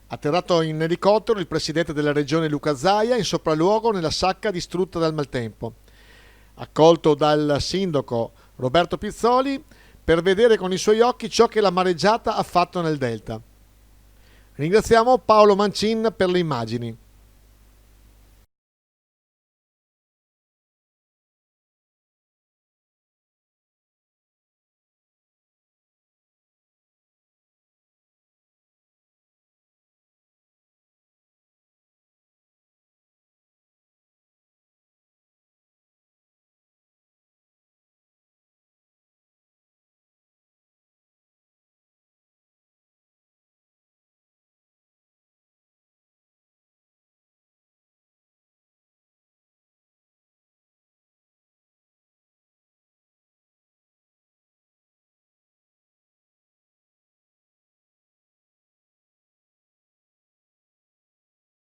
Atterrato in elicottero il presidente della regione Luca Zaia in sopralluogo nella sacca distrutta dal maltempo, accolto dal sindaco Roberto Pizzoli per vedere con i suoi occhi ciò che la mareggiata ha fatto nel delta. Ringraziamo Paolo Mancin per le immagini.